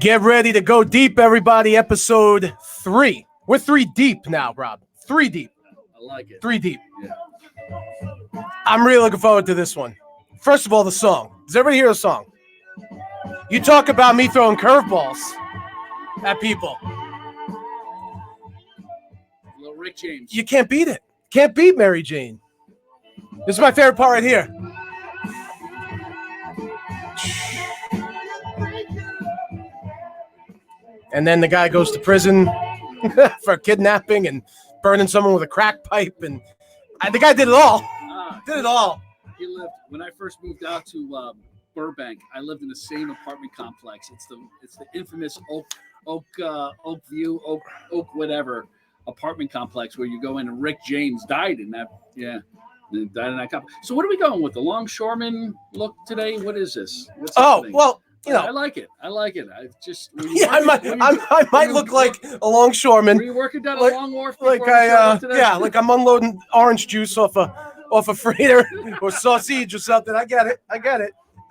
Get ready to go deep, everybody. Episode 3. We're 3 deep now, Rob. 3 deep. I like it. 3 deep. Yeah. I'm really looking forward to this one. First of all, the song. Does everybody hear the song? You talk about me throwing curveballs at people. Little Rick James. You can't beat it. Can't beat Mary Jane. This is my favorite part right here. And then the guy goes to prison for kidnapping and burning someone with a crack pipe. And the guy did it all. Did it all. He lived, when I first moved out to Burbank, I lived in the same apartment complex. It's the infamous Oak View, Oak whatever apartment complex where you go in, and Rick James died in that. Yeah. Died in that complex. So what are we going with? The longshoreman look today? What is this? What's happening? Well, you know, I like it. I just I might look like a longshoreman. Were you working down like, a long wharf? Like like I'm unloading orange juice off a freighter or sausage or something. I get it.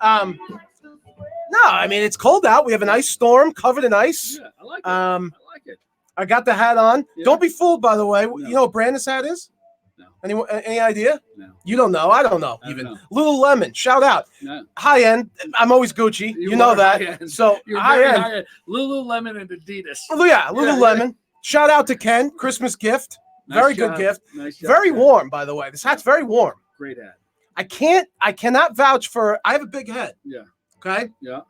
No, I mean it's cold out. We have an ice storm, covered in ice. Yeah, I like it. I like it. I got the hat on. Yeah. Don't be fooled, by the way. No. You know what brand this hat is? No. Any idea? No. You don't know. I don't know. I don't Even know. Lululemon. Shout out. No. High end. I'm always Gucci. You know that. high-end. So You're high very end. high-end. Lululemon and Adidas. Oh, yeah, Lululemon. Yeah. Shout out to Ken. Christmas gift. Nice Very job. good gift. Nice job, Very Ken. warm, by the way. This hat's very warm. Great hat. I cannot vouch for. I have a big head. Yeah. Okay. Yeah.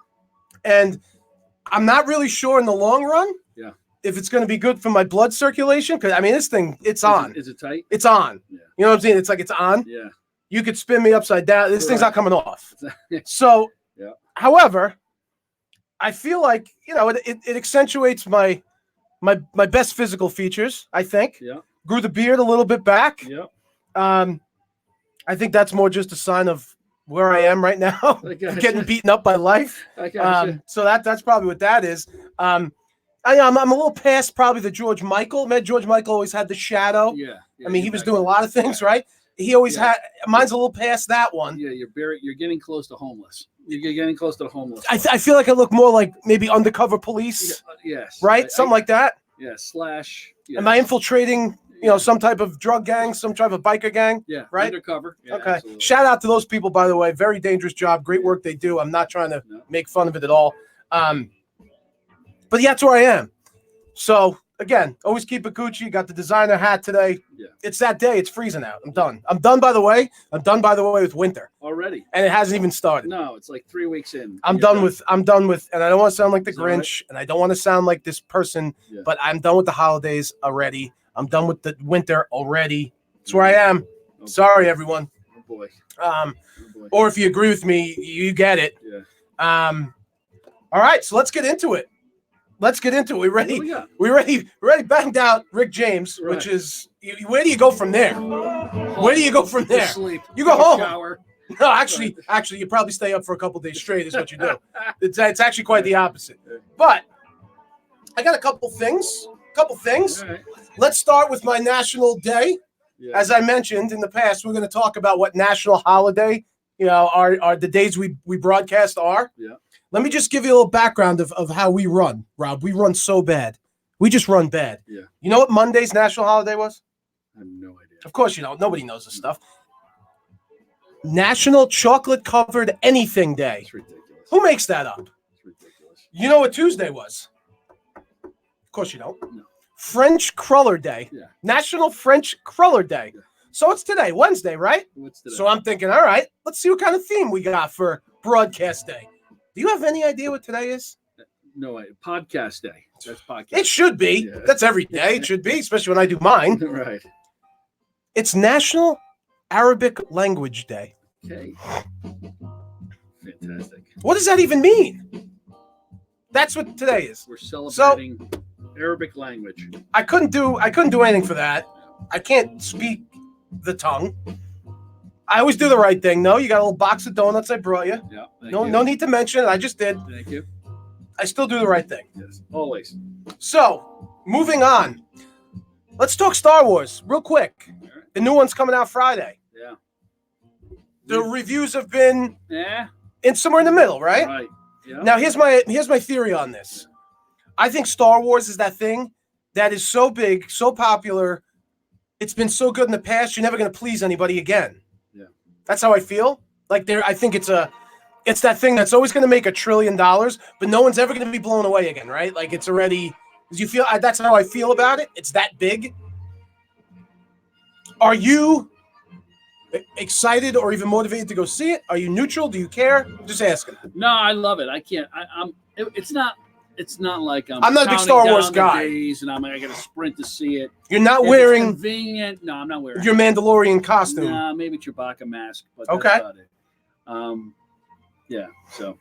And I'm not really sure in the long run. Yeah. If it's going to be good for my blood circulation, because I mean this thing, it's on. Is it tight? It's on. Yeah. You know what I'm saying? It's like it's on. Yeah. You could spin me upside down. This thing's not coming off. Yeah. So, Yeah. however, I feel like it accentuates my best physical features. I think. Yeah. Grew the beard a little bit back. Yeah. I think that's more just a sign of where I am right now, I gotcha. getting beaten up by life. I gotcha. So that's probably what that is. I'm a little past probably the George Michael. Man, George Michael always had the shadow. Yeah. I mean, he was doing a lot of things, right? He always had. Mine's a little past that one. Yeah, you're getting close to homeless. You're getting close to the homeless. I feel like I look more like maybe undercover police. Yes. Right? Something like that. Yeah. Slash. Yeah. Am I infiltrating? Some type of drug gang, some type of biker gang. Yeah. Right. Undercover. Yeah, Okay. absolutely. Shout out to those people, by the way. Very dangerous job. Great work they do. I'm not trying to make fun of it at all. But yeah, that's where I am. So again, always keep it Gucci. Got the designer hat today. Yeah. It's that day. It's freezing out. I'm done. I'm done, by the way. With winter. Already. And it hasn't even started. No, it's like 3 weeks in. I'm done with, and I don't want to sound like the Is that Grinch, and I don't want to sound like this person, but I'm done with the holidays already. I'm done with the winter already. That's where I am. Okay. Sorry, everyone. Oh boy. Boy. Or if you agree with me, you get it. Yeah. All right, so let's get into it. We ready? What we got? We banged out Rick James, Right. which is where do you go from there? Where do you go from there? Sleep. You go home. Shower. No, actually, you probably stay up for a couple days straight. Is what you do. It's actually quite the opposite. But I got a couple things. All right. Let's start with my national day. Yeah. As I mentioned in the past, we're going to talk about what national holiday, are the days we broadcast are. Yeah. Let me just give you a little background of how we run, Rob. We run so bad. We just run bad. Yeah. You know what Monday's national holiday was? I have no idea. Of course you don't. Nobody knows this stuff. National Chocolate Covered Anything Day. It's ridiculous. Who makes that up? It's ridiculous. You know what Tuesday was? Of course you don't. No. French Cruller Day. Yeah. National French Cruller Day. Yeah. So it's today, Wednesday, right? What's today? So I'm thinking, all right, let's see what kind of theme we got for broadcast day. Do you have any idea what today is? No, podcast day. That's podcast. It should be. Yeah. That's every day. It should be, especially when I do mine. Right. It's National Arabic Language Day. Okay. Fantastic. What does that even mean? That's what today is. We're celebrating Arabic language. I couldn't do anything for that. I can't speak the tongue. I always do the right thing. No, you got a little box of donuts I brought you. Yeah. No need to mention it. I just did. Thank you. I still do the right thing. Yes. Always. So, moving on. Let's talk Star Wars real quick. All right. The new one's coming out Friday. Yeah. The reviews have been Yeah. in somewhere in the middle, right? Right. Yeah. Now here's my theory on this. I think Star Wars is that thing that is so big, so popular. It's been so good in the past. You're never going to please anybody again. Yeah. That's how I feel. Like I think it's that thing that's always going to make $1 trillion, but no one's ever going to be blown away again, right? Like it's already. You feel that's how I feel about it. It's that big. Are you excited or even motivated to go see it? Are you neutral? Do you care? Just asking. No, I love it. I can't. It's not. It's not like I'm not a big Star Wars guy. Days and I got to sprint to see it. You're not if wearing it's convenient. No, I'm not wearing your Mandalorian costume. Nah, maybe Chewbacca mask, but okay. That's about it. Yeah. So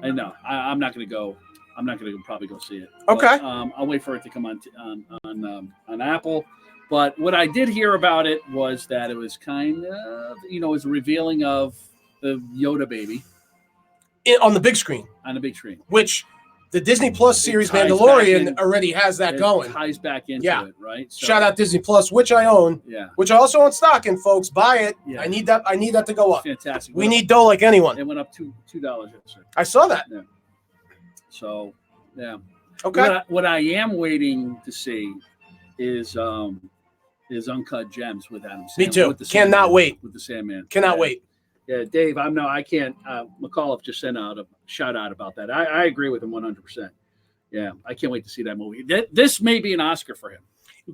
I know I'm not going to go. I'm not going to probably go see it. Okay. But, I'll wait for it to come on Apple. But what I did hear about it was that it was kind of, it was revealing of the Yoda baby on the big screen. On the big screen, which the Disney Plus series Mandalorian already has that going. Ties back into it, right? So, shout out Disney Plus, which I own. Yeah. Which I also own stock in, folks. Buy it. Yeah. I need that to go up. Fantastic. We need dough like anyone. It went up $2 yesterday. I saw that. Yeah. So, yeah. Okay. What I am waiting to see is Uncut Gems with Adam Sandler. Me too. Cannot wait. With the Sandman. Cannot wait. Yeah, Dave, I can't. McAuliffe just sent out a shout out about that. I agree with him 100%. Yeah, I can't wait to see that movie. This may be an Oscar for him.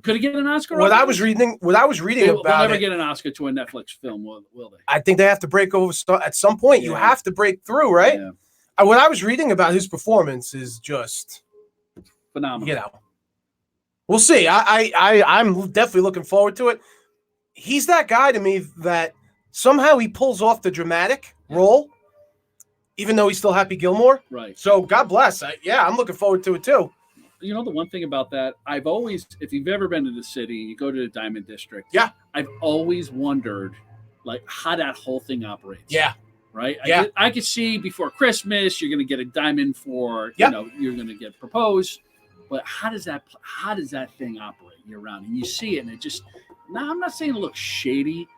Could he get an Oscar? What I was reading about they'll never get an Oscar to a Netflix film, will they? I think they have to break over at some point. Yeah. You have to break through, right? Yeah. What I was reading about his performance is just phenomenal. We'll see. I'm definitely looking forward to it. He's that guy to me that somehow he pulls off the dramatic role, even though he's still Happy Gilmore. Right. So God bless. I'm looking forward to it too. The one thing about that, I've always, if you've ever been to the city, you go to the Diamond District. Yeah. I've always wondered, how that whole thing operates. Yeah. Right. Yeah. I could see before Christmas, you're going to get a diamond for, you're going to get proposed. But how does that thing operate year round? And you see it, and it just. Now, I'm not saying it looks shady.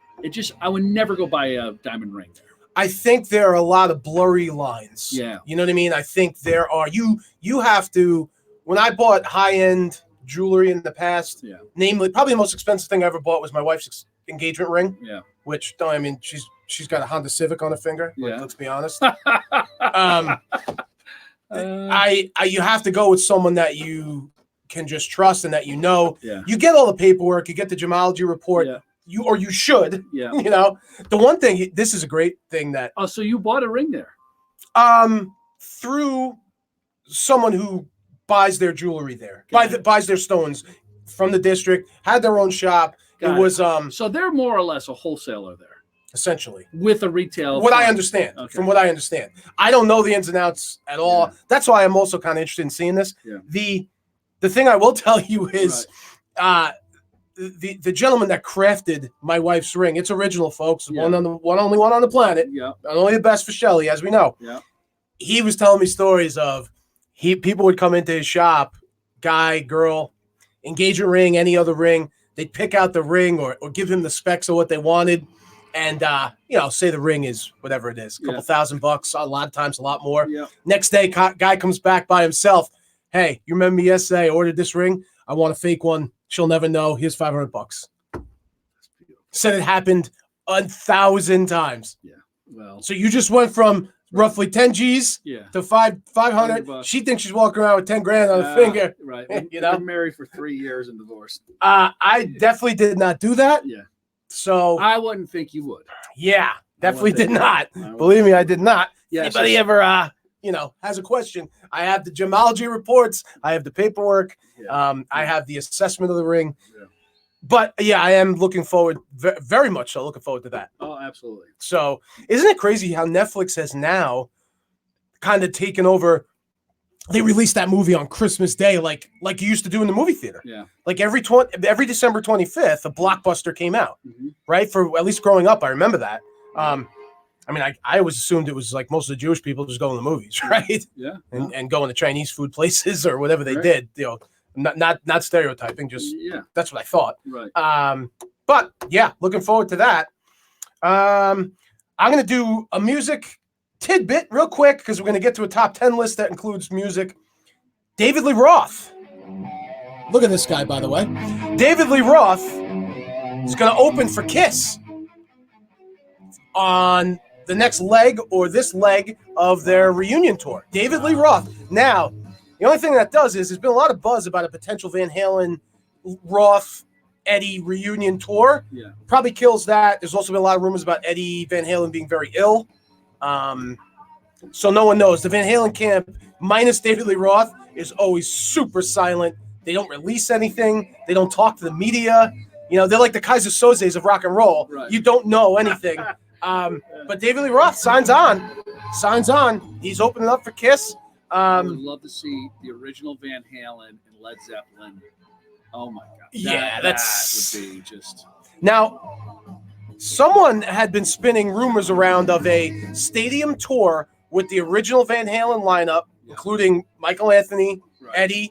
I would never go buy a diamond ring there. I think there are a lot of blurry lines. Yeah. You know what I mean? I think there are. You have to. When I bought high-end jewelry in the past, namely, probably the most expensive thing I ever bought was my wife's engagement ring. Yeah. Which, she's got a Honda Civic on her finger. Yeah. Let's be honest. You have to go with someone that you can just trust and that you know. Yeah. You get all the paperwork, you get the gemology report. Yeah. You should. Yeah. The one thing, this is a great thing that. Oh, so you bought a ring there? Through someone who buys their jewelry there, buys their stones from the district, had their own shop. It was so they're more or less a wholesaler there. Essentially, with a retail. I understand, from what I understand, I don't know the ins and outs at all. Yeah. That's why I'm also kind of interested in seeing this. Yeah. The thing I will tell you is, the gentleman that crafted my wife's ring, it's original, folks. Yeah. Only one on the planet. Yeah. And only the best for Shelly, as we know. Yeah. He was telling me stories of people would come into his shop, guy, girl, engagement ring, any other ring. They'd pick out the ring or give him the specs of what they wanted. And, say the ring is whatever it is, a couple $1,000, a lot of times a lot more. Yeah. Next day, guy comes back by himself. Hey, you remember me yesterday? I ordered this ring. I want a fake one. She'll never know. Here's $500. Said it happened 1,000 times. Yeah. Well, so you just went from roughly 10 G's to 500. She thinks she's walking around with 10 grand on her finger. Right. Been married for 3 years and divorced. I definitely did not do that. Yeah. So I wouldn't think you would. Yeah, definitely did not. Believe me, I did not. Yeah, anybody ever has a question, I have the gemology reports, I have the paperwork, I have the assessment of the ring. Yeah. But I am looking forward, very much so looking forward to that. Oh, absolutely. So isn't it crazy how Netflix has now kind of taken over? They released that movie on Christmas Day, like you used to do in the movie theater. Yeah. Like every December 25th, a blockbuster came out, right? For at least growing up, I remember that. I always assumed it was like most of the Jewish people just go in the movies, right? Yeah. And go in the Chinese food places or whatever they did. Not stereotyping, just that's what I thought. Right. But looking forward to that. I'm gonna do a music tidbit real quick, because we're going to get to a top 10 list that includes music. David Lee Roth. Look at this guy, by the way. David Lee Roth is going to open for Kiss on the next leg or this leg of their reunion tour. David Lee Roth. Now, the only thing that does is there's been a lot of buzz about a potential Van Halen, Roth, Eddie reunion tour. Yeah. Probably kills that. There's also been a lot of rumors about Eddie Van Halen being very ill. So no one knows. The Van Halen camp, minus David Lee Roth, is always super silent. They don't release anything. They don't talk to the media. You know, they're like the Kaiser Sozes of rock and roll. Right. You don't know anything. But David Lee Roth signs on. He's opening up for Kiss. I would love to see the original Van Halen and Led Zeppelin. Oh my God! That would be just. Now, someone had been spinning rumors around of a stadium tour with the original Van Halen lineup, including Michael Anthony, Eddie,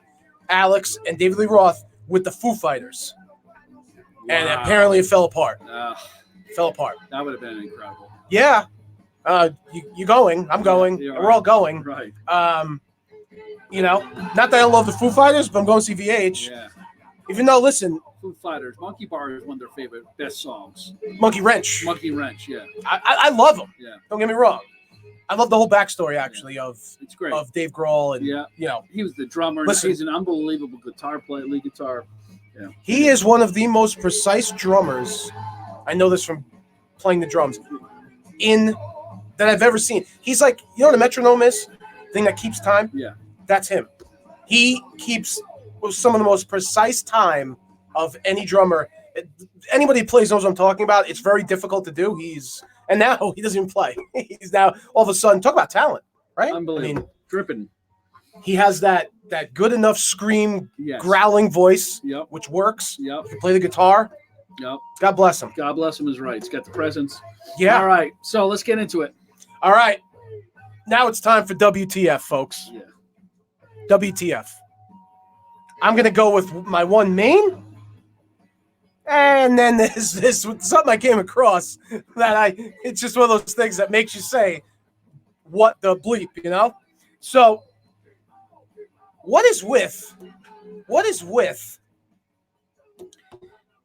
Alex, and David Lee Roth, with the Foo Fighters. Wow. And apparently it fell apart. Fell apart. That would have been incredible. Yeah. You going? I'm going. Yeah, We're all going. Right. You know, not that I love the Foo Fighters, but I'm going to see VH. Yeah. Even though, listen, Foo Fighters, Monkey Bar is one of their favorite, best songs. Monkey Wrench. Monkey Wrench, yeah. I love them. Yeah. Don't get me wrong. I love the whole backstory, actually, of it's great. Of Dave Grohl. And, you know. He was the drummer. Listen, he's an unbelievable guitar player, lead guitar. Yeah. He is one of the most precise drummers. I know this from playing the drums that I've ever seen. He's like, you know what a metronome is? Thing that keeps time? Yeah. That's him. He keeps some of the most precise time of any drummer. Anybody who plays knows what I'm talking about. It's very difficult to do. And now he doesn't even play. He's now all of a sudden, talk about talent, right? Unbelievable. I mean, dripping. He has that good enough scream, growling voice, which works. Yep. He can play the guitar. Yep. God bless him. God bless him is right. He's got the presence. Yeah. All right. So let's get into it. All right. Now it's time for WTF, folks. Yeah. WTF. I'm going to go with my one main. And then there's something I came across that it's just one of those things that makes you say, what the bleep, you know? So what is with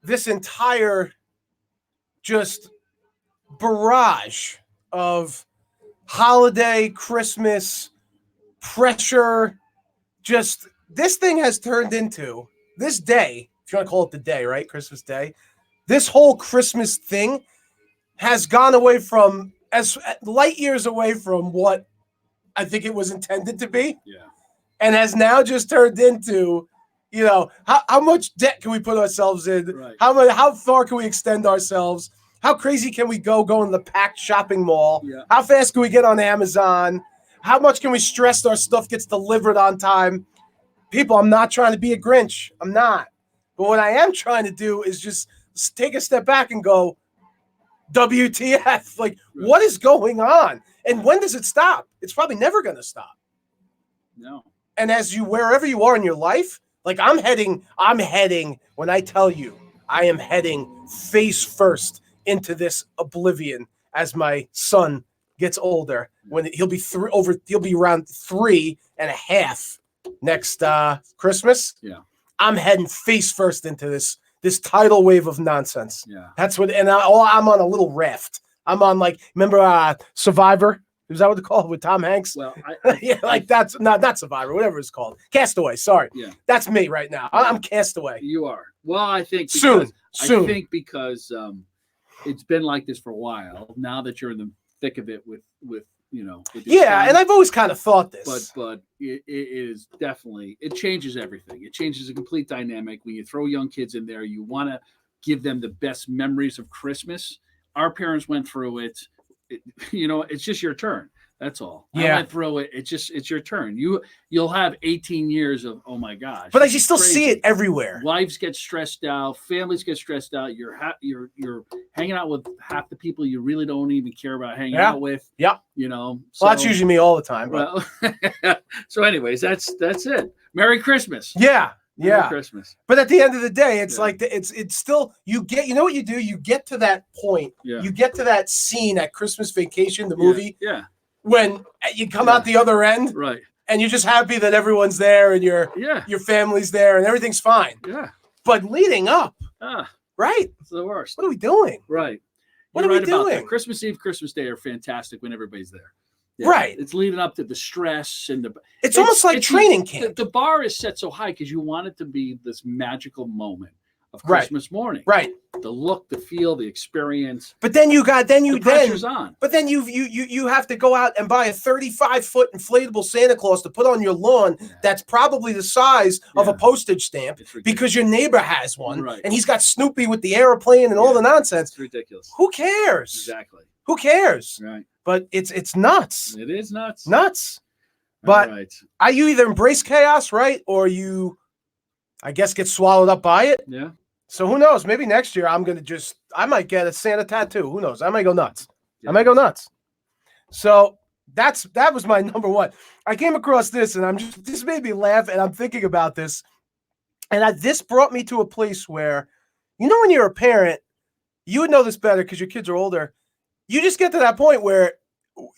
this entire just barrage of holiday, Christmas, pressure, just this thing has turned into this day, if you want to call it the day, right? Christmas Day. This whole Christmas thing has gone away from as light years away from what I think it was intended to be. Yeah. And has now just turned into, you know, how much debt can we put ourselves in? Right. How far can we extend ourselves? How crazy can we go in the packed shopping mall? Yeah. How fast can we get on Amazon? How much can we stress our stuff gets delivered on time? People, I'm not trying to be a Grinch. I'm not. But what I am trying to do is just take a step back and go, WTF? Like, right. What is going on? And when does it stop? It's probably never going to stop. No. And wherever you are in your life, like I'm heading, when I tell you, I am heading face first into this oblivion as my son gets older. When he'll be around 3.5 next Christmas. Yeah. I'm heading face first into this tidal wave of nonsense. Yeah. That's what, and I'm on a little raft. I'm on remember Survivor? Is that what they call it with Tom Hanks? Well, that's not Survivor, whatever it's called. Castaway. Sorry. Yeah. That's me right now. I'm Castaway. You are. Well, I think soon. I think because it's been like this for a while. Now that you're in the thick of it with yeah, and I've always kind of thought this. But it is definitely, it changes everything. It changes the complete dynamic. When you throw young kids in there, you want to give them the best memories of Christmas. Our parents went through it. It's just your turn. That's all. Yeah. I went through it. It's your turn. You'll have 18 years of, oh my gosh. But you still see it everywhere. Wives get stressed out. Families get stressed out. You're hanging out with half the people you really don't even care about hanging out with. Yeah. So, well, that's usually me all the time. But. Well, so anyways, that's it. Merry Christmas. Yeah. Merry Christmas. But at the end of the day, it's like it's still you get. You know what you do? You get to that point. Yeah. You get to that scene at Christmas Vacation, the movie. Yeah. when you come out the other end, right? And you're just happy that everyone's there and your family's there and everything's fine. Yeah. But leading up, right? It's the worst. What are we doing? Right. What are we doing? That. Christmas Eve, Christmas Day are fantastic when everybody's there. Yeah. Right. It's leading up to the stress and it's almost like training camp. The bar is set so high because you want it to be this magical moment of Christmas morning. Right. The look, the feel, the experience. But then the pressure's on. But then you have to go out and buy a 35-foot inflatable Santa Claus to put on your lawn that's probably the size of a postage stamp because your neighbor has one and he's got Snoopy with the airplane and all the nonsense. It's ridiculous. Who cares? Exactly. Who cares? Right. But it's nuts. It is nuts. Nuts. But you either embrace chaos, right? Or you, I guess, get swallowed up by it. Yeah. So who knows? Maybe next year I might get a Santa tattoo. Who knows? I might go nuts. Yeah. I might go nuts. So that was my number one. I came across this and this made me laugh and I'm thinking about this. And this brought me to a place where, when you're a parent, you would know this better because your kids are older. You just get to that point where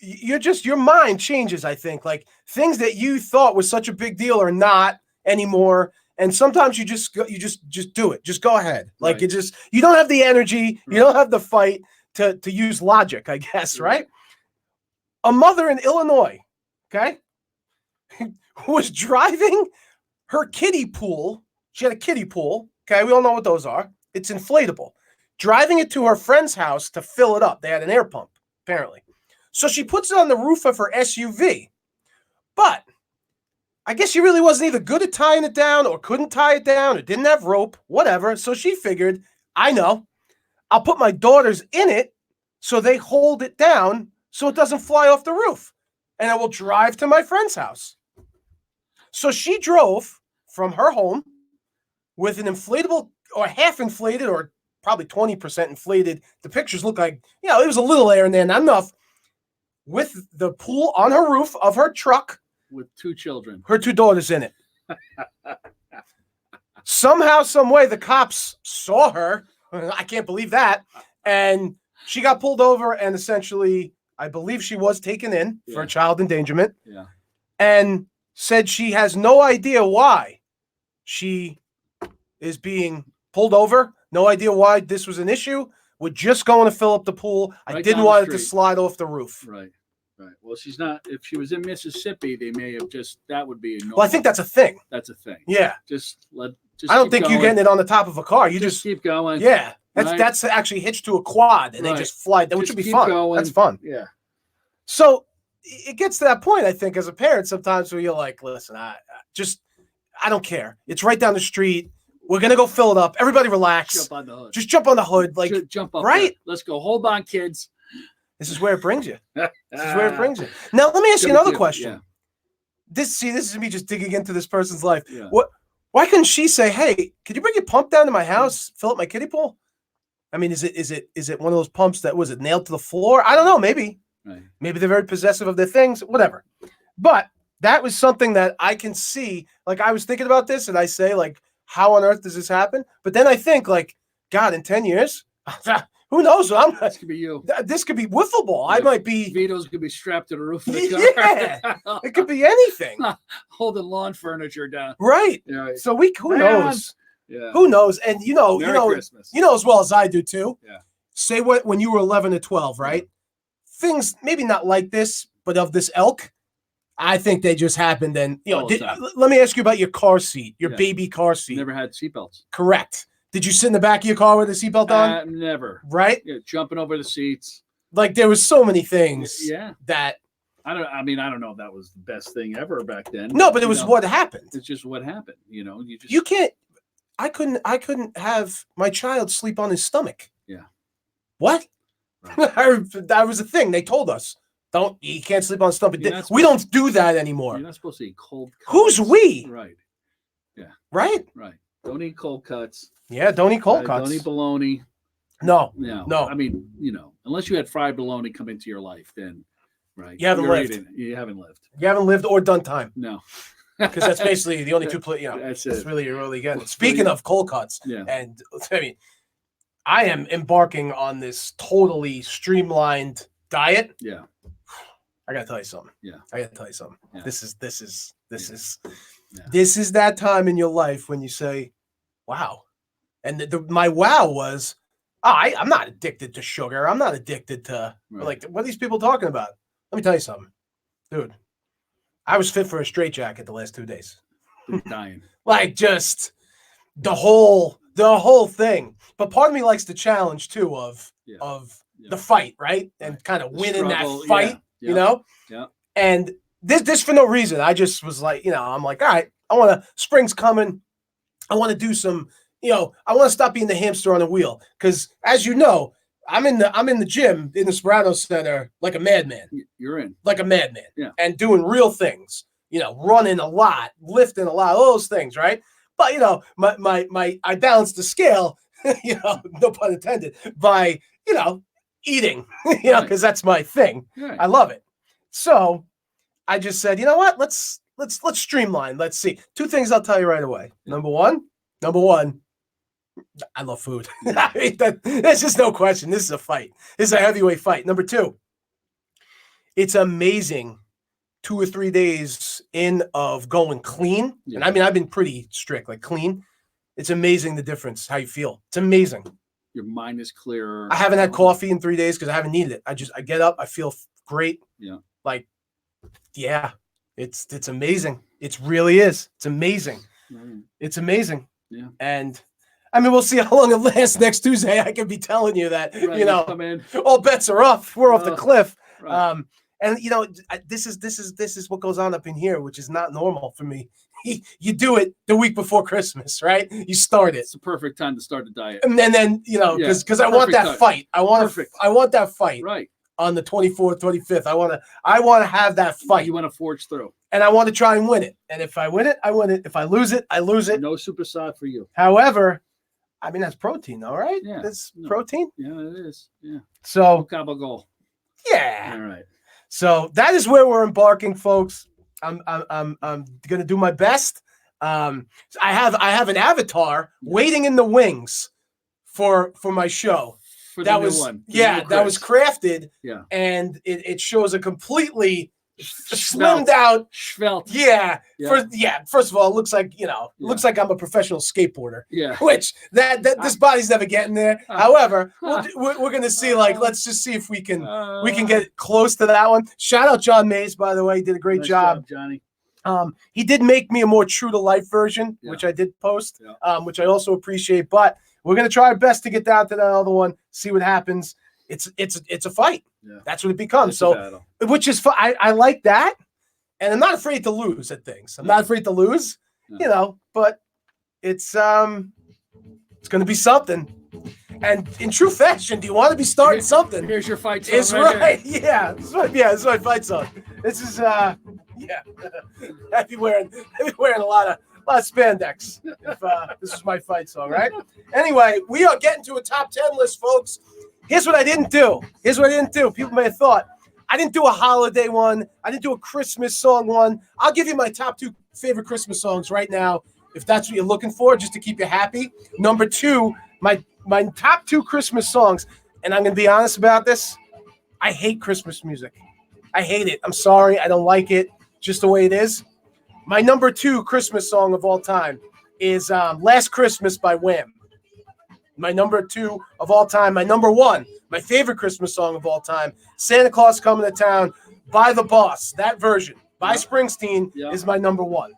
your mind changes, I think. Like things that you thought was such a big deal are not anymore. And sometimes you just do it. Just go ahead. Like you don't have the energy. You don't have the fight to use logic, I guess, right? A mother in Illinois, okay, who was driving her kiddie pool. She had a kiddie pool. Okay, we all know what those are. It's inflatable. Driving it to her friend's house to fill it up. They had an air pump, apparently. So she puts it on the roof of her SUV. But I guess she really wasn't either good at tying it down or couldn't tie it down or didn't have rope, whatever. So she figured, I'll put my daughters in it so they hold it down so it doesn't fly off the roof. And I will drive to my friend's house. So she drove from her home with an inflatable or half inflated or probably 20% inflated. The pictures look like, it was a little air in there, not enough, with the pool on her roof of her truck. With 2 children. Her 2 daughters in it. Somehow, some way, the cops saw her. I can't believe that. And she got pulled over and essentially, I believe she was taken in for child endangerment. Yeah. And said she has no idea why she is being pulled over. No idea why this was an issue. We're just going to fill up the pool. I didn't want it to slide off the roof. Right. Right. Well, she's not. If she was in Mississippi, they may have that would be. Well, I think that's a thing. That's a thing. Yeah. Just I don't think you're getting it on the top of a car. You just keep going. Yeah. That's actually hitched to a quad and they just fly. Which would be fun. Going. That's fun. Yeah. So it gets to that point, I think, as a parent, sometimes where you're like, listen, I don't care. It's right down the street. We're gonna go fill it up. Everybody relax. Jump on the hood. Just jump on the hood. Like jump up. Right. There. Let's go. Hold on, kids. This is where it brings you. This is where it brings you. Now, let me ask you another question. Yeah. This is me just digging into this person's life. Yeah. Why couldn't she say, "Hey, could you bring your pump down to my house, fill up my kiddie pool"? I mean, is it one of those pumps that was it nailed to the floor? I don't know. Maybe. Right. Maybe they're very possessive of their things. Whatever. But that was something that I can see. Like I was thinking about this, and I say, like, how on earth does this happen? But then I think, like, God, in 10 years. Who knows? This could be you. This could be wiffle ball. I might be. Vito's could be strapped to the roof of the car. Yeah, it could be anything. Holding lawn furniture down. Right. Yeah. So who knows? Yeah. Who knows? And Christmas. You know as well as I do too. Yeah. Say what when you were 11 to 12, right? Yeah. Things maybe not like this, but of this ilk. I think they just happened. And let me ask you about your car seat, your baby car seat. Never had seatbelts. Correct. Did you sit in the back of your car with a seatbelt on? Never. Right? Yeah, jumping over the seats. Like there was so many things. Yeah. That I don't know if that was the best thing ever back then. No, but it was what happened. It's just what happened. You can't. I couldn't have my child sleep on his stomach. Yeah. What? Right. That was a thing. They told us. You can't sleep on his stomach. We don't do that anymore. You're not supposed to eat cold cuts. Who's we? Right. Yeah. Right? Right. Don't eat cold cuts. Yeah, don't eat cold cuts. Don't eat bologna. No. I mean, unless you had fried bologna come into your life, then, right? You haven't lived. You haven't lived. You haven't lived or done time. No. Because that's basically the only two That's it. It's really getting. Speaking of cold cuts, and I mean, I am embarking on this totally streamlined diet. Yeah. I gotta tell you something. Yeah. I gotta tell you something. Yeah. This is Yeah. this is that time in your life when you say, "Wow," and my wow was, I'm not addicted to sugar. I'm not addicted to like what are these people talking about? Let me tell you something, dude. I was fit for a straitjacket the last 2 days. Dying. Like just the whole thing. But part of me likes the challenge too of the fight, right? And kind of winning struggle, that fight, yeah. you know? Yeah. And this for no reason. I just was like, I'm like, all right, I want to, spring's coming. I want to do some, I want to stop being the hamster on a wheel. Because as you know, I'm in the gym in the Celano Center like a madman. You're in. Like a madman. Yeah. And doing real things. Running a lot, lifting a lot, all those things, right? But my I balanced the scale, no pun intended, by eating, because that's my thing. Right. I love it. So I just said, you know what? Let's streamline. Let's see. 2 things I'll tell you right away. Yeah. Number one, I love food. I mean, there's just no question. This is a fight. This is a heavyweight fight. Number 2, it's amazing 2 or 3 days in of going clean. Yeah. And I mean, I've been pretty strict, like clean. It's amazing the difference, how you feel. It's amazing. Your mind is clearer. I haven't had coffee in 3 days because I haven't needed it. I get up, I feel great. Yeah. Like, yeah, it's amazing. It really is. It's amazing. Mm. It's amazing. Yeah. And I mean, we'll see how long it lasts. Next Tuesday, I could be telling you that, Come in. all bets are off. We're off the cliff. Right. And this is what goes on up in here, which is not normal for me. You do it the week before Christmas, right? You start it. It's the perfect time to start the diet. And then because I want that fight. I want that fight. Right. On the 24th, 25th. I want to have that fight. You want to forge through. And I want to try and win it. And if I win it, I win it. If I lose it, I lose it. No supersod for you. However, I mean, that's protein, though, right? Yeah. That's protein. Yeah, it is. Yeah. So, Cabo goal. yeah. All right. So that is where we're embarking, folks. I'm gonna do my best. I have an avatar waiting in the wings for my show. That was one. That was crafted. Yeah. And it shows a completely slimmed out svelte. Yeah. First of all, it looks like looks like I'm a professional skateboarder. Yeah. Which this body's never getting there. However, we're gonna see. Like, let's just see if we can get close to that one. Shout out John Mays, by the way, he did a great job, Johnny. He did make me a more true to life version, which I did post, which I also appreciate. But we're gonna try our best to get down to that other one, see what happens. It's a fight. Yeah. That's what it becomes. So, which is fun. I like that, and I'm not afraid to lose at things. I'm not afraid to lose, But it's going to be something. And in true fashion, do you want to be starting something? Here's your fight song. It's right. Yeah. This is my fight song. This is I'd be wearing a lot of spandex if this is my fight song, right? Anyway, we are getting to a top 10 list, folks. Here's what I didn't do. People may have thought I didn't do a holiday one. I didn't do a Christmas song one. I'll give you my top 2 favorite Christmas songs right now, if that's what you're looking for, just to keep you happy. Number 2, my top 2 Christmas songs, and I'm going to be honest about this. I hate Christmas music. I hate it. I'm sorry. I don't like it. Just the way it is. My number 2 Christmas song of all time is Last Christmas by Wham. My number 2 of all time. My number 1, my favorite Christmas song of all time, Santa Claus Coming to Town by The Boss. That version by Springsteen is my number 1.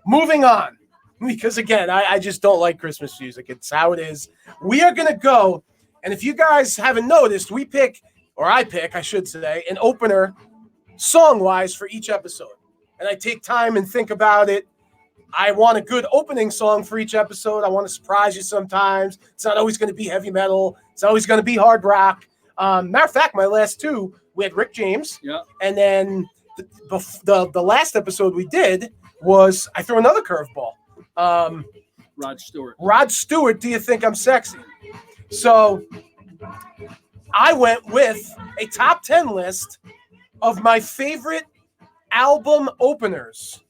Moving on, because again, I just don't like Christmas music. It's how it is. We are going to go, and if you guys haven't noticed, I pick, I should say, an opener song-wise for each episode. And I take time and think about it. I want a good opening song for each episode. I want to surprise you sometimes. It's not always going to be heavy metal. It's always going to be hard rock. Matter of fact, my last 2, we had Rick James. Yeah. And then the last episode we did was I threw another curveball. Rod Stewart, Do You Think I'm Sexy? So I went with a top 10 list of my favorite album openers.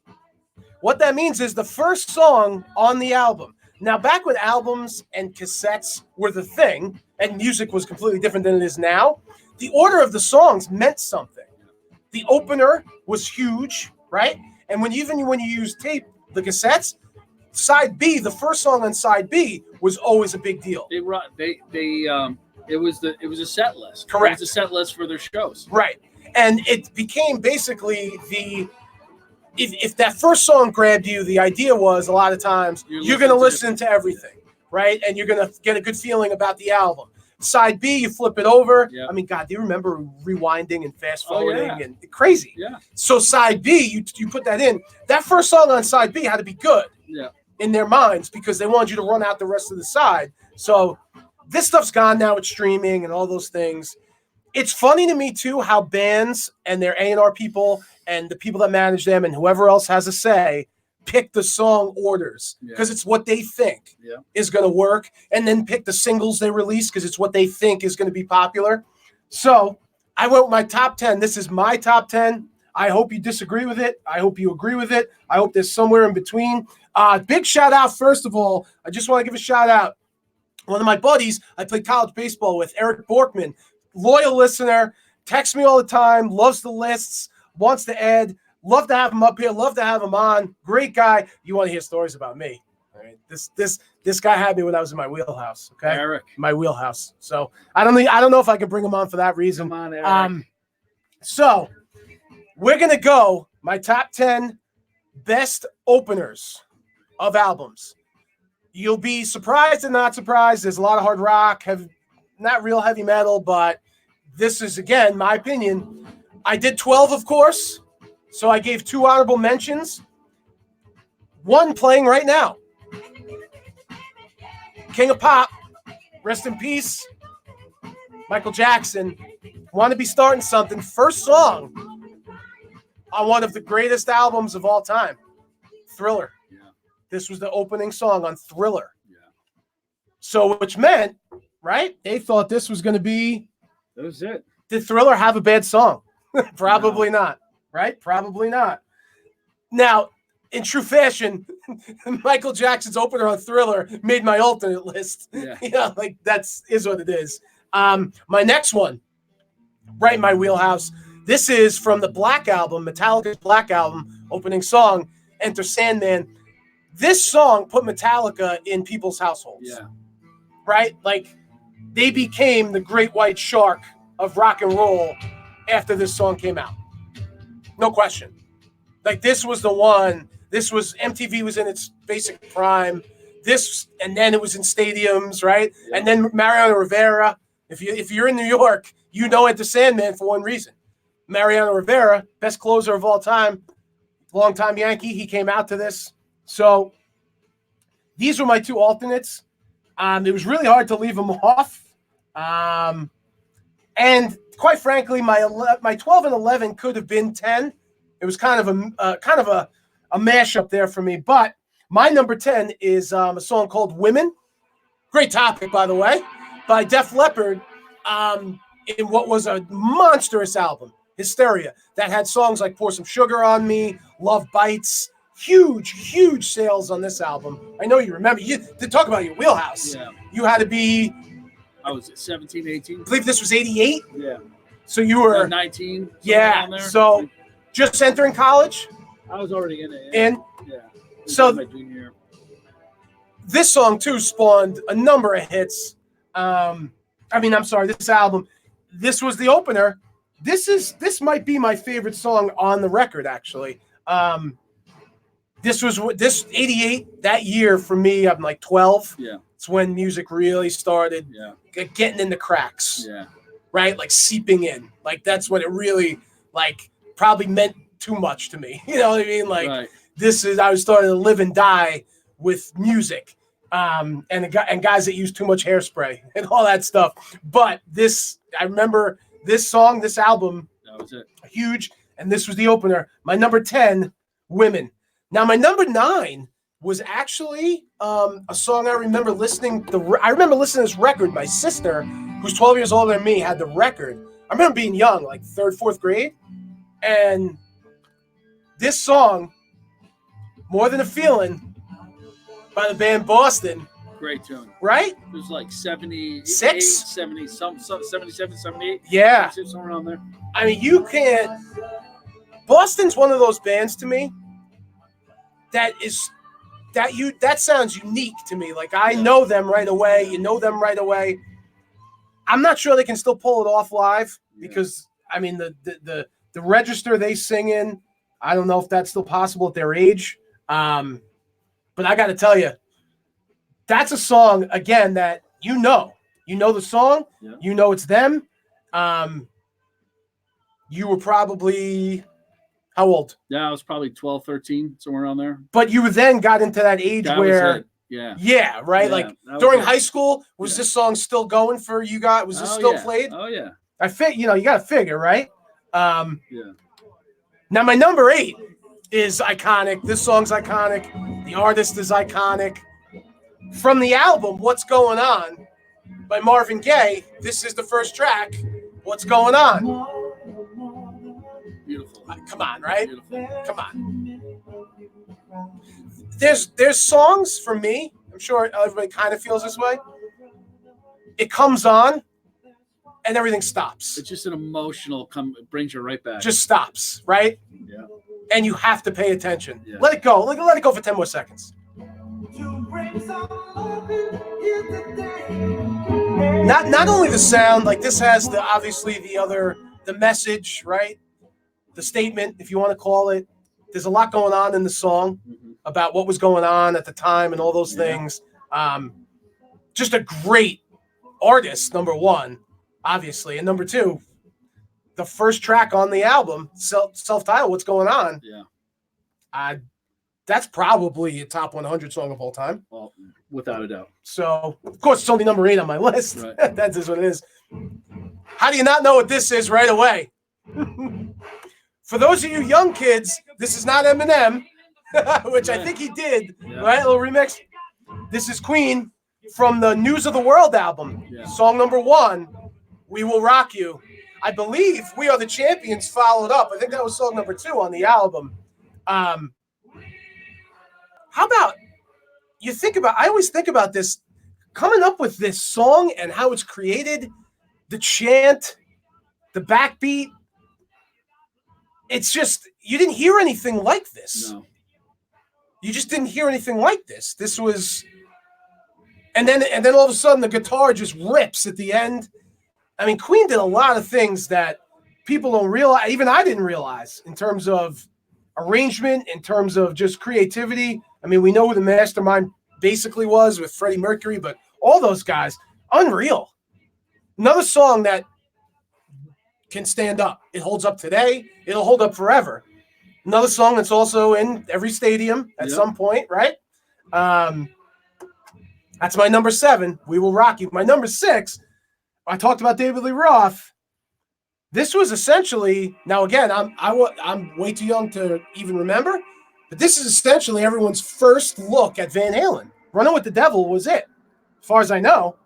What that means is the first song on the album. Now, back when albums and cassettes were the thing, and music was completely different than it is now, the order of the songs meant something. the opener was huge, right? And when you use tape, the cassettes, side B, the first song on side B was always a big deal. It was a set list. Correct. It was a set list for their shows. Right. And it became basically if that first song grabbed you, the idea was a lot of times you're going to listen to everything, right? And you're going to get a good feeling about the album. Side B, you flip it over. Yep. I mean, God, do you remember rewinding and fast forwarding and crazy? Yeah. So side B, you put that in. That first song on side B had to be good in their minds because they wanted you to run out the rest of the side. So this stuff's gone now with streaming and all those things. It's funny to me, too, how bands and their A&R people and the people that manage them and whoever else has a say pick the song orders because it's what they think is going to work, and then pick the singles they release because it's what they think is going to be popular. So I went with my top 10. This is my top 10. I hope you disagree with it. I hope you agree with it. I hope there's somewhere in between. Big shout out, first of all. I just want to give a shout out. One of my buddies I played college baseball with, Eric Borkman, loyal listener, texts me all the time, loves the lists, wants to add. Love to have him up here. Love to have him on. Great guy. You want to hear stories about me? All right. This guy had me when I was in my wheelhouse. Okay, Eric, my wheelhouse. So I don't know if I can bring him on for that reason. Come on, Eric. So we're gonna go my top 10 best openers of albums. You'll be surprised and not surprised. There's a lot of hard rock, not real heavy metal, but this is again my opinion. I did 12, of course. So I gave 2 honorable mentions. One playing right now. King of Pop, rest in peace, Michael Jackson. Want to be starting something. First song on one of the greatest albums of all time, Thriller. Yeah. This was the opening song on Thriller. Yeah. So which meant, right, they thought this was going to be. That was it. Did Thriller have a bad song? Probably not. Right? Probably not. Now, in true fashion, Michael Jackson's opener on Thriller made my alternate list. Yeah. Like is what it is. My next one, right in my wheelhouse. This is from the Black Album, Metallica's Black Album, opening song, Enter Sandman. This song put Metallica in people's households. Yeah. Right? Like, they became the great white shark of rock and roll after this song came out. No question. Like, this was the one. This was MTV was in its basic prime. And then it was in stadiums, right? Yeah. And then Mariano Rivera. If you're in New York, you know Enter Sandman for one reason. Mariano Rivera, best closer of all time, longtime Yankee. He came out to this. So these were my 2 alternates. It was really hard to leave them off. And quite frankly, my 12 and 11 could have been 10. It was kind of a mashup there for me. But my number 10 is a song called "Women." Great topic, by the way, by Def Leppard. In what was a monstrous album, Hysteria, that had songs like "Pour Some Sugar on Me," "Love Bites." Huge sales on this album. I know you remember. You to talk about your wheelhouse. Yeah. You had to be. I was 17, 18. I believe this was 88. Yeah. So you were 19. Yeah. So just entering college. I was already in it. Yeah. So my junior year. This song too spawned a number of hits. This album. This was the opener. This might be my favorite song on the record, actually. This 88, that year for me, I'm like 12. Yeah. It's when music really started getting in the cracks. Yeah. Right? Like seeping in. Like that's when it really probably meant too much to me. You know what I mean? Like I was starting to live and die with music. And guys that use too much hairspray and all that stuff. But I remember this song, this album, that was it. Huge. And this was the opener. My number 10, "Women." Now, my number 9 was actually a song I remember listening. I remember listening to this record. My sister, who's 12 years older than me, had the record. I remember being young, like 3rd, 4th grade. And this song, "More Than a Feeling," by the band Boston. Great tune. Right? It was like 76, 77, 78. Yeah. Somewhere around there. I mean, you can't Boston's one of those bands to me that sounds unique to me. Like I know them right away. You know them right away. I'm not sure they can still pull it off live because I mean the register they sing in, I don't know if that's still possible at their age. But I got to tell you, that's a song again that you know the song, you know it's them. You were probably how old? Yeah, I was probably 12, 13, somewhere around there. But you then got into that age where, yeah, right? Like during high school, was this song still going for you guys? Was this still played? Oh yeah. You got to figure, right? Now my number 8 is iconic. This song's iconic. The artist is iconic. From the album, What's Going On by Marvin Gaye, this is the first track, What's Going On. Beautiful. Come on, right? Beautiful. Come on. There's songs for me, I'm sure everybody kind of feels this way. It comes on and everything stops. It's just an emotional it brings you right back. Just stops, right? Yeah. And you have to pay attention. Yeah. Let it go. Let it go for 10 more seconds. Not only the sound, like this has obviously the message, right? The statement, if you want to call it. There's a lot going on in the song about what was going on at the time and all those things. Just a great artist, number one, obviously. And number two, the first track on the album, self-titled, What's Going On? Yeah. That's probably a top 100 song of all time. Well, without a doubt. So, of course, it's only number 8 on my list. Right. That is what it is. How do you not know what this is right away? For those of you young kids, this is not Eminem, which I think he did, right? A little remix. This is Queen from the News of the World album. Song number 1, We Will Rock You. I believe We Are the Champions followed up. I think that was song number 2 on the album. How about I always think about this, coming up with this song and how it's created, the chant, the backbeat. It's just, you didn't hear anything like this. No. You just didn't hear anything like this. This was, and then all of a sudden the guitar just rips at the end. I mean, Queen did a lot of things that people don't realize, even I didn't realize, in terms of arrangement, in terms of just creativity. I mean, we know who the mastermind basically was with Freddie Mercury, but all those guys, unreal. Another song that can stand up. It holds up today. It'll hold up forever. Another song that's also in every stadium at some point, right? That's my number 7, We Will Rock You. My number 6, I talked about David Lee Roth. This was essentially, now again, I'm way too young to even remember, but this is essentially everyone's first look at Van Halen. Running with the Devil was it. As far as I know,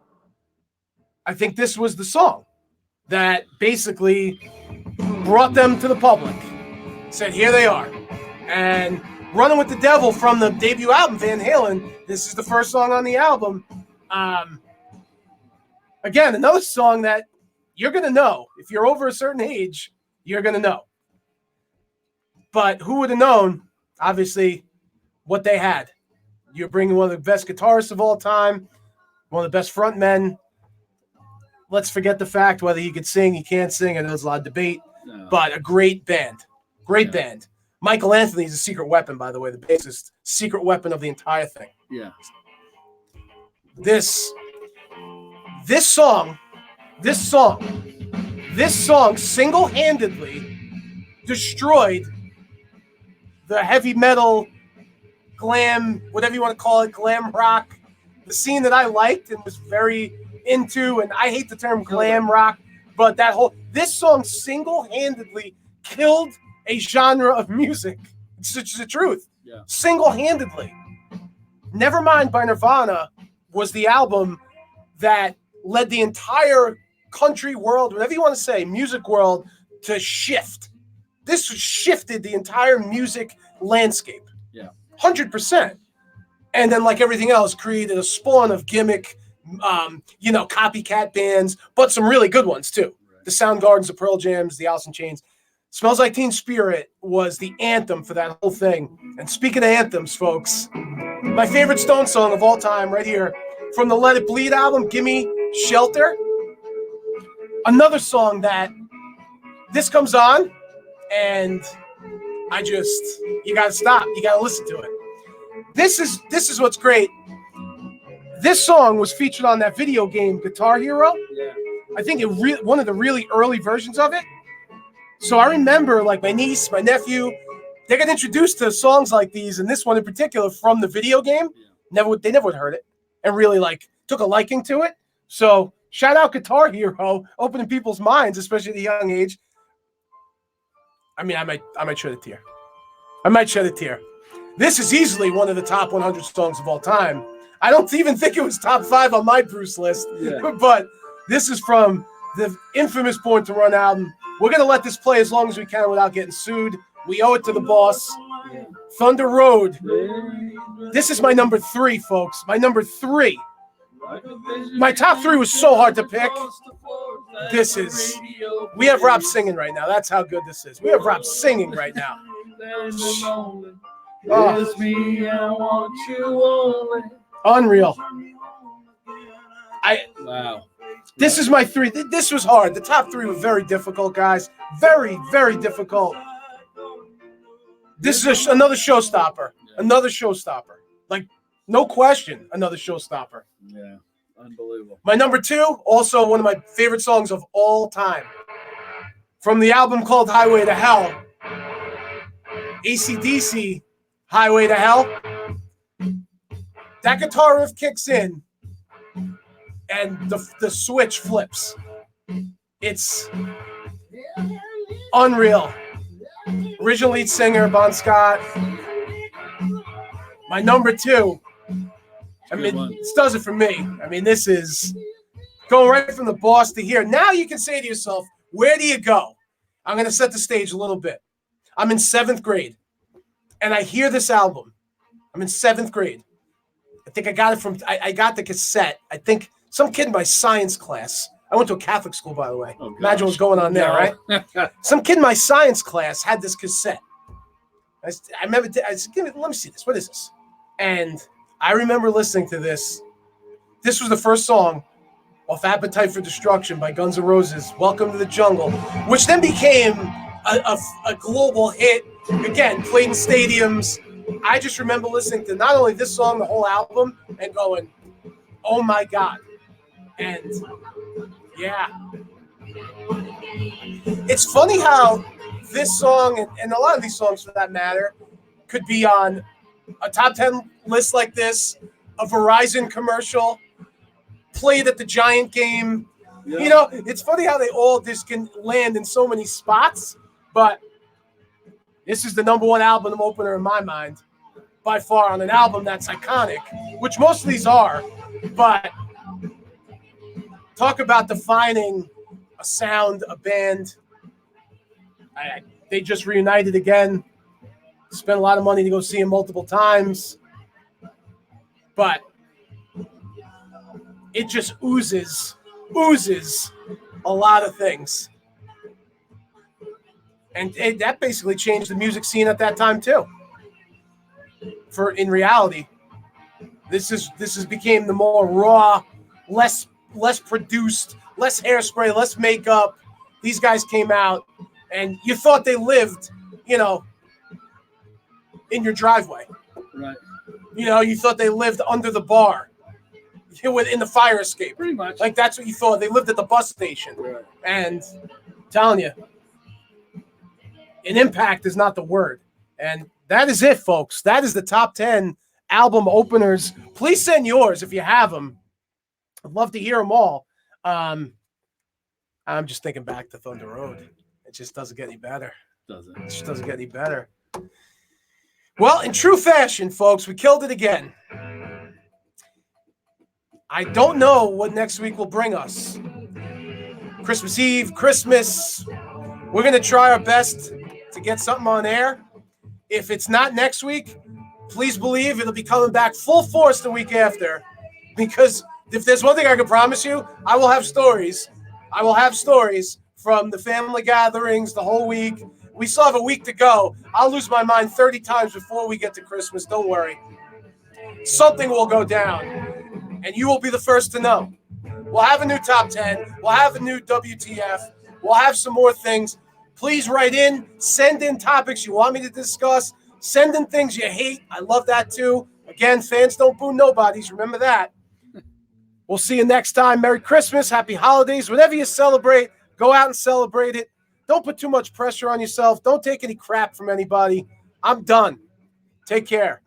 I think this was the song that basically brought them to the public. Said, here they are. And Running with the Devil from the debut album, Van Halen, this is the first song on the album. Again, another song that you're going to know. If you're over a certain age, you're going to know. But who would have known, obviously, what they had? You're bringing one of the best guitarists of all time, one of the best frontmen. Let's forget the fact whether he could sing, he can't sing. I know there's a lot of debate, but a great band. Great band. Michael Anthony is a secret weapon, by the way, the bassist. Secret weapon of the entire thing. Yeah. This song single-handedly destroyed the heavy metal, glam, whatever you want to call it, glam rock, the scene that I liked and was very into, and I hate the term glam rock, but this song single-handedly killed a genre of music. It's the truth. Yeah. Single-handedly. Nevermind by Nirvana was the album that led the entire country world, whatever you want to say, music world, to shift. This shifted the entire music landscape. Yeah. 100%. And then, like everything else, created a spawn of gimmick, copycat bands, but some really good ones too. Right. The Soundgardens, the Pearl Jams, the Alice in Chains. Smells Like Teen Spirit was the anthem for that whole thing. And speaking of anthems, folks, my favorite Stone song of all time right here from the Let It Bleed album, Gimme Shelter. Another song that this comes on and you got to stop. You got to listen to it. This is what's great. This song was featured on that video game Guitar Hero. Yeah. I think one of the really early versions of it. So I remember, like, my niece, my nephew, they got introduced to songs like these, and this one in particular from the video game. They never would heard it, and really like took a liking to it. So shout out Guitar Hero, opening people's minds, especially at a young age. I mean, I might shed a tear. I might shed a tear. This is easily one of the top 100 songs of all time. I don't even think it was top 5 on my Bruce list, but this is from the infamous Born to Run album. We're going to let this play as long as we can without getting sued. We owe it to the boss. Thunder Road. This is my number 3, folks. My number 3. My top 3 was so hard to pick. We have Rob singing right now. That's how good this is. We have Rob singing right now. Unreal. Wow. This is my 3. This was hard. The top 3 were very difficult, guys. Very, very difficult. This is another showstopper. Another showstopper. Like, no question, another showstopper. Yeah, unbelievable. My number 2, also one of my favorite songs of all time. From the album called Highway to Hell. AC/DC, Highway to Hell. That guitar riff kicks in, and the switch flips. It's unreal. Original lead singer, Bon Scott. My number 2. I mean, this does it for me. I mean, this is going right from the boss to here. Now you can say to yourself, where do you go? I'm going to set the stage a little bit. I'm in 7th grade, and I hear this album. I'm in 7th grade. I think I got it from, I got the cassette. I think some kid in my science class. I went to a Catholic school, by the way. Imagine what's going on there, right? Some kid in my science class had this cassette. I remember, I said, let me see this. What is this? And I remember listening to this. This was the first song off Appetite for Destruction by Guns N' Roses, Welcome to the Jungle, which then became a global hit. Again, played in stadiums. I just remember listening to not only this song, the whole album, and going, oh my God. And yeah. It's funny how this song, and a lot of these songs for that matter, could be on a top 10 list like this, a Verizon commercial, played at the Giant game. Yeah. You know, it's funny how they all just can land in so many spots, but this is the number 1 album opener in my mind, by far, on an album that's iconic, which most of these are, but talk about defining a sound, a band. They just reunited again. Spent a lot of money to go see him multiple times. But it just oozes a lot of things. And that basically changed the music scene at that time too. In reality, this became the more raw, less produced, less hairspray, less makeup. These guys came out, and you thought they lived, you know, in your driveway. Right. You know, you thought they lived under the bar, in the fire escape. Pretty much. Like, that's what you thought. They lived at the bus station. Right. And I'm telling you, an impact is not the word. And that is it, folks. That is the top 10 album openers. Please send yours if you have them. I'd love to hear them all. I'm just thinking back to Thunder Road. It just doesn't get any better. Doesn't. It just doesn't get any better. Well, in true fashion, folks, we killed it again. I don't know what next week will bring us. Christmas Eve, Christmas. We're going to try our best to get something on air. If it's not next week, please believe it'll be coming back full force the week after. Because if there's one thing I can promise you, I will have stories. I will have stories from the family gatherings the whole week. We still have a week to go. I'll lose my mind 30 times before we get to Christmas. Don't worry. Something will go down, and you will be the first to know. We'll have a new top 10. We'll have a new WTF. We'll have some more things. Please write in. Send in topics you want me to discuss. Send in things you hate. I love that too. Again, fans don't boo nobodies. Remember that. We'll see you next time. Merry Christmas. Happy holidays. Whatever you celebrate, go out and celebrate it. Don't put too much pressure on yourself. Don't take any crap from anybody. I'm done. Take care.